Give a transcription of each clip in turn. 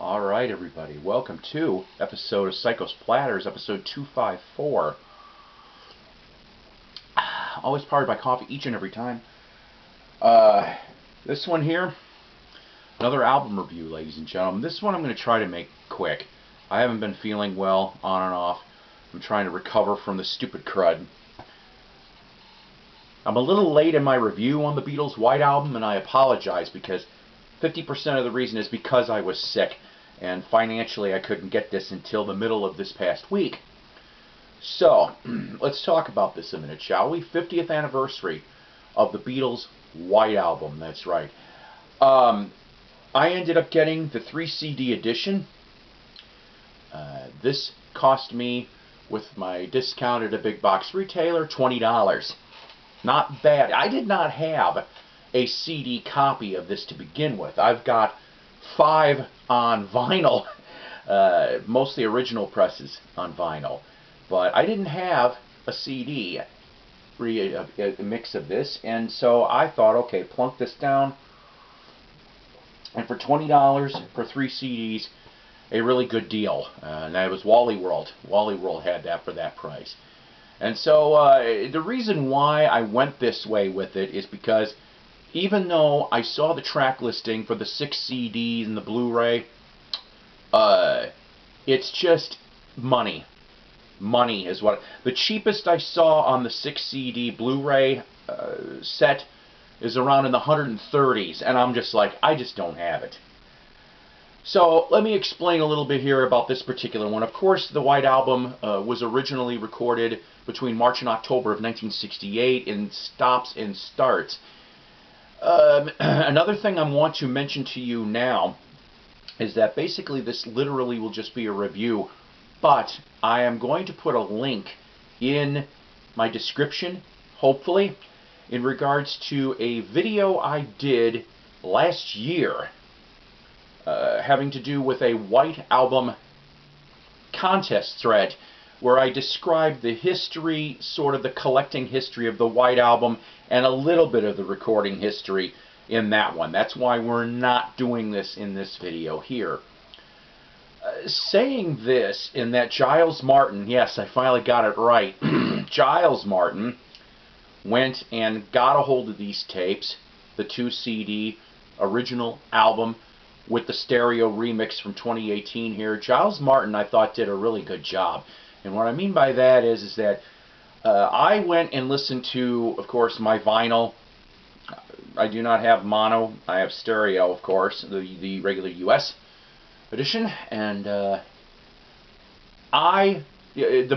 All right, everybody. Welcome to episode of Psykos Platters, episode 254. Always powered by coffee each and every time. This one here, another album review, ladies and gentlemen. This one I'm going to try to make quick. I haven't been feeling well, on and off. I'm trying to recover from the stupid crud. I'm a little late in my review on the Beatles' White Album, and I apologize because 50% of the reason is because I was sick, and financially I couldn't get this until the middle of this past week. So, let's talk about this a minute, shall we? 50th anniversary of the Beatles' White Album, that's right. I ended up getting the 3 CD edition. This cost me, with my discount at a big box retailer, $20. Not bad. I did not have a CD copy of this to begin with. I've got 5 on vinyl, mostly original presses on vinyl, but I didn't have a CD, a mix of this, and so I thought, okay, plunk this down, and for $20 for 3 CDs, a really good deal, and that was Wally World. Wally World had that for that price. And so the reason why I went this way with it is because even though I saw the track listing for the 6 CDs and the Blu-ray, it's just money. Money is what... The cheapest I saw on the 6 CD Blu-ray set is around in the 130s, and I'm just like, I just don't have it. So let me explain a little bit here about this particular one. Of course, the White Album was originally recorded between March and October of 1968 in stops and starts. Another thing I want to mention to you now is that basically this literally will just be a review, but I am going to put a link in my description, hopefully, in regards to a video I did last year having to do with a White Album contest thread where I described the history, sort of the collecting history of the White Album, and a little bit of the recording history in that one. That's why we're not doing this in this video here. Saying this, in that Giles Martin, yes, I finally got it right, Giles Martin went and got a hold of these tapes, the 2 CD original album with the stereo remix from 2018 here. Giles Martin, I thought, did a really good job. And what I mean by that is that I went and listened to, of course, my vinyl. I do not have mono. I have stereo, of course, the regular US edition. And the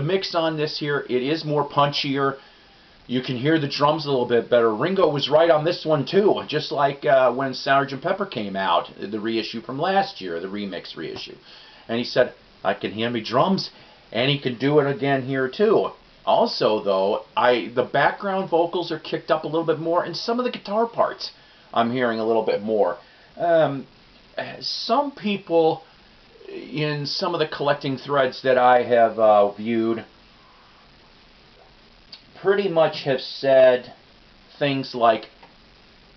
mix on this here, it is more punchier. You can hear the drums a little bit better. Ringo was right on this one, too. Just like when Sgt. Pepper came out, the reissue from last year, the remix reissue. And he said, I can hear me drums. And he can do it again here too. Also, though, the background vocals are kicked up a little bit more, and some of the guitar parts I'm hearing a little bit more. Some people in some of the collecting threads that I have viewed pretty much have said things like,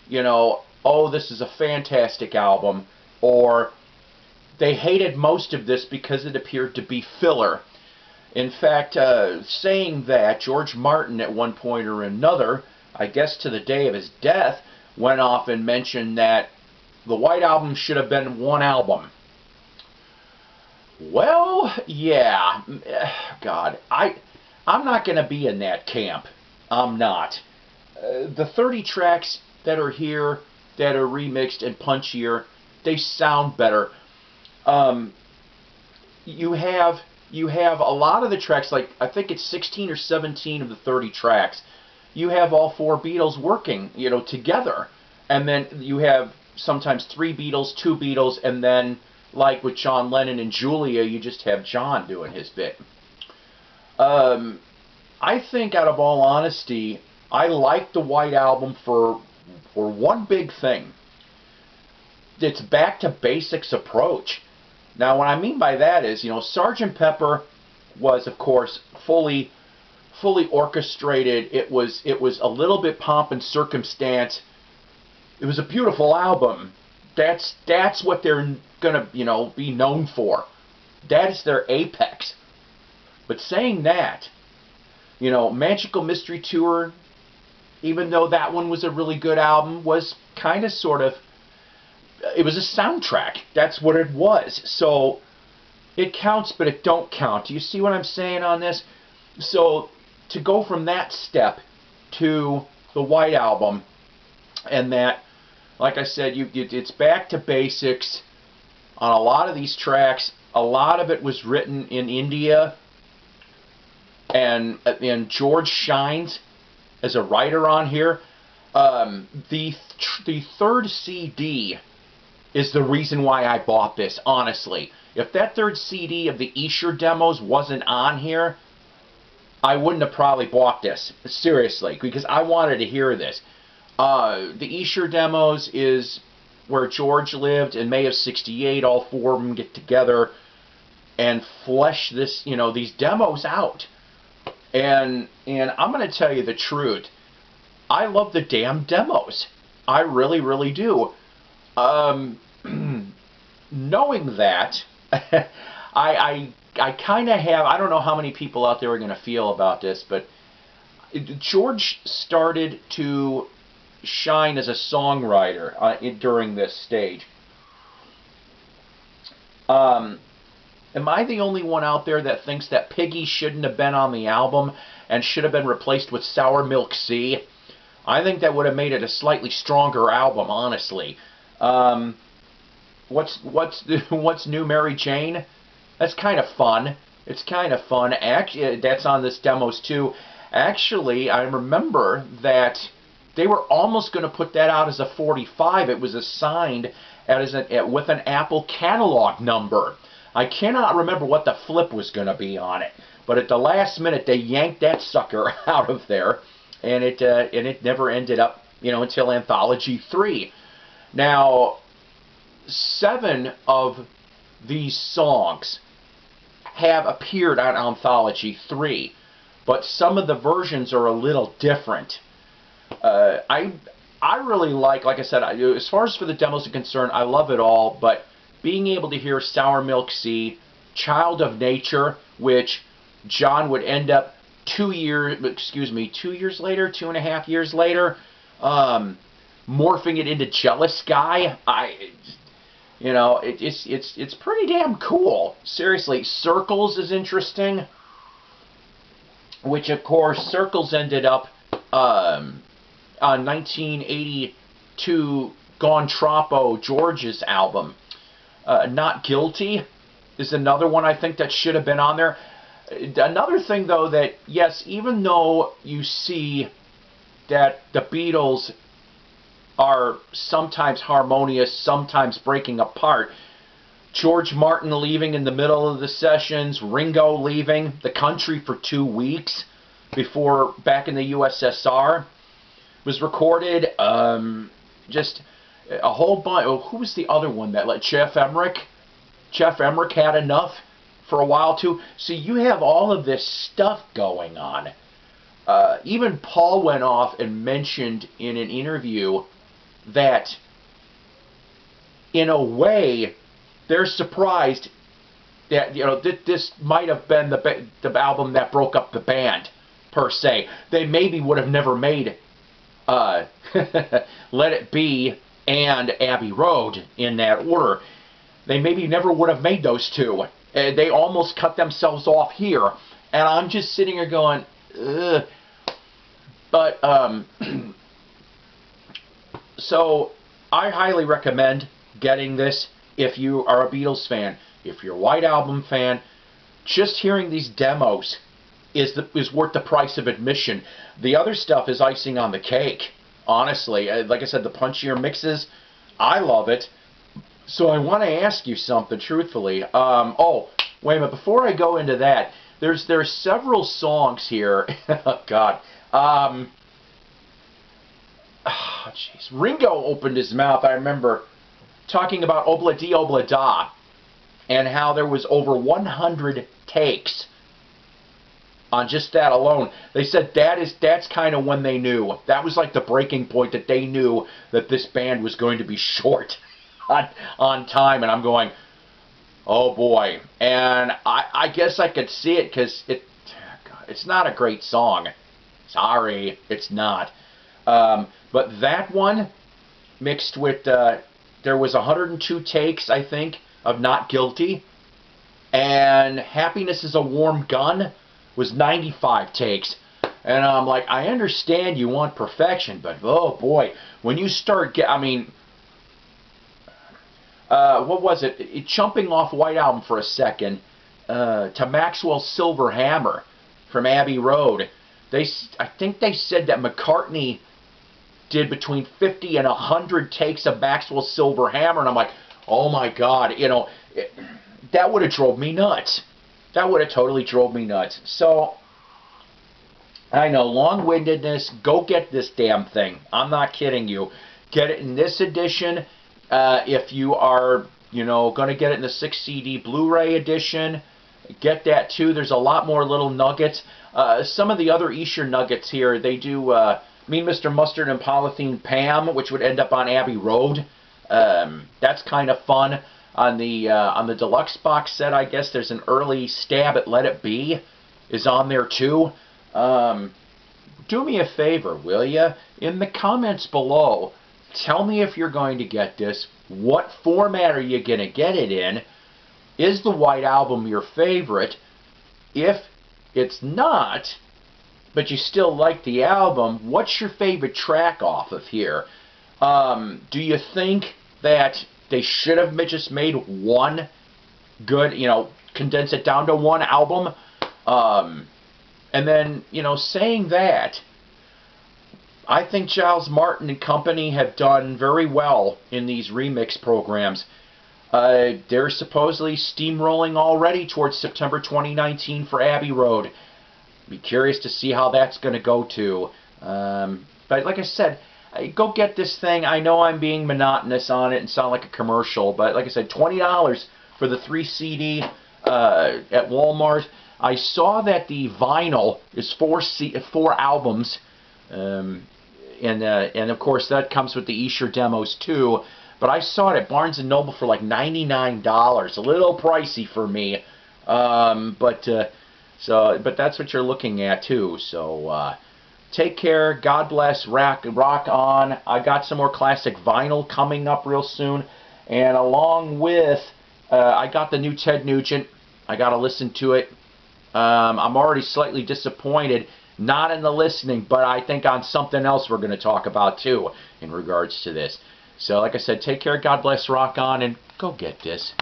you know, oh, this is a fantastic album, or they hated most of this because it appeared to be filler. In fact, saying that, George Martin at one point or another, I guess to the day of his death, went off and mentioned that the White Album should have been one album. Well, yeah, God, I'm not going to be in that camp. I'm not. The 30 tracks that are here, that are remixed and punchier, they sound better. You have a lot of the tracks, like I think it's 16 or 17 of the 30 tracks. You have all 4 Beatles working, you know, together. And then you have sometimes 3 Beatles, 2 Beatles, and then, like with John Lennon and Julia, you just have John doing his bit. I think, out of all honesty, I like the White Album for one big thing. It's back to basics approach. Now, what I mean by that is, you know, Sgt. Pepper was, of course, fully orchestrated. It was a little bit pomp and circumstance. It was a beautiful album, That's what they're gonna, be known for. That is their apex. But saying that, Magical Mystery Tour, even though that one was a really good album, was kind of sort of, it was a soundtrack. That's what it was. So it counts, but it don't count. Do you see what I'm saying on this? So to go from that step to the White Album, and that, like I said, it's back to basics on a lot of these tracks. A lot of it was written in India, and George shines as a writer on here. The third CD is the reason why I bought this, honestly. If that third CD of the Esher demos wasn't on here, I wouldn't have probably bought this. Seriously, because I wanted to hear this. The Esher demos is where George lived in May of '68. All four of them get together and flesh this, these demos out. And I'm going to tell you the truth. I love the damn demos. I really, really do. Knowing that, I kind of have, I don't know how many people out there are going to feel about this, but George started to shine as a songwriter during this stage. Am I the only one out there that thinks that Piggy shouldn't have been on the album and should have been replaced with Sour Milk Sea? I think that would have made it a slightly stronger album, honestly. What's New Mary Jane? That's kind of fun. It's kind of fun. Actually, that's on this demos too. Actually, I remember that they were almost going to put that out as a 45. It was assigned with an Apple catalog number. I cannot remember what the flip was going to be on it, but at the last minute they yanked that sucker out of there, and it never ended up, until Anthology 3. Now, 7 of these songs have appeared on Anthology 3, but some of the versions are a little different. I really like I said, as far as for the demos are concerned, I love it all, but being able to hear Sour Milk Sea, Child of Nature, which John would end up 2 years later, 2.5 years later, morphing it into Jealous Guy. It's pretty damn cool. Seriously, Circles is interesting, which of course Circles ended up on 1982 Gone Troppo George's album. Not Guilty is another one I think that should have been on there. Another thing, though, that, yes, even though you see that the Beatles are sometimes harmonious, sometimes breaking apart, George Martin leaving in the middle of the sessions, Ringo leaving the country for 2 weeks before back in the USSR, was recorded, just a whole bunch. Oh, who was the other one that Jeff Emmerich? Jeff Emmerich had enough for a while too. So you have all of this stuff going on. Even Paul went off and mentioned in an interview that, in a way, they're surprised that this might have been the album that broke up the band per se. They maybe would have never made Let It Be and Abbey Road in that order. They maybe never would have made those two. They almost cut themselves off here, and I'm just sitting here going, ugh. But so I highly recommend getting this if you are a Beatles fan. If you're a White Album fan, just hearing these demos is worth the price of admission. The other stuff is icing on the cake. Honestly, like I said, the punchier mixes, I love it. So I want to ask you something, truthfully. Oh, wait a minute. Before I go into that, there's several songs here. Oh, God. Oh, jeez. Ringo opened his mouth, I remember, talking about Obla Di Obla Da, and how there was over 100 takes on just that alone. They said that's kind of when they knew. That was like the breaking point that they knew that this band was going to be short. on time, and I'm going, oh boy. And I guess I could see it because it's not a great song. Sorry, it's not. But that one mixed with, there was 102 takes, I think, of Not Guilty. And Happiness is a Warm Gun was 95 takes. And I'm like, I understand you want perfection, but oh boy, when you start what was it? Jumping off White Album for a second, to Maxwell's Silver Hammer from Abbey Road. I think they said that McCartney did between 50 and 100 takes of Maxwell's Silver Hammer, and I'm like, oh my God, that would have drove me nuts. That would have totally drove me nuts. So, I know, long-windedness, go get this damn thing. I'm not kidding you. Get it in this edition. If you are, going to get it in the 6 CD Blu-ray edition, get that too. There's a lot more little nuggets. Some of the other Esher nuggets here, they do Mean Mr. Mustard and Polythene Pam, which would end up on Abbey Road. That's kind of fun. On the deluxe box set, I guess there's an early stab at Let It Be is on there too. Do me a favor, will you? In the comments below, tell me if you're going to get this. What format are you going to get it in? Is the White Album your favorite? If it's not, but you still like the album, what's your favorite track off of here? Do you think that they should have just made one good, condense it down to one album? And then, saying that, I think Giles Martin and company have done very well in these remix programs. They're supposedly steamrolling already towards September 2019 for Abbey Road. Be curious to see how that's going to go too. But like I said, go get this thing. I know I'm being monotonous on it and sound like a commercial, but like I said, $20 for the 3 CD at Walmart. I saw that the vinyl is 4 albums, and of course that comes with the Esher demos too. But I saw it at Barnes & Noble for like $99, a little pricey for me. But that's what you're looking at too. So take care. God bless. Rock on. I got some more classic vinyl coming up real soon, and along with I got the new Ted Nugent. I got to listen to it. I'm already slightly disappointed, not in the listening, but I think on something else we're going to talk about too in regards to this. So like I said, take care, God bless, rock on, and go get this.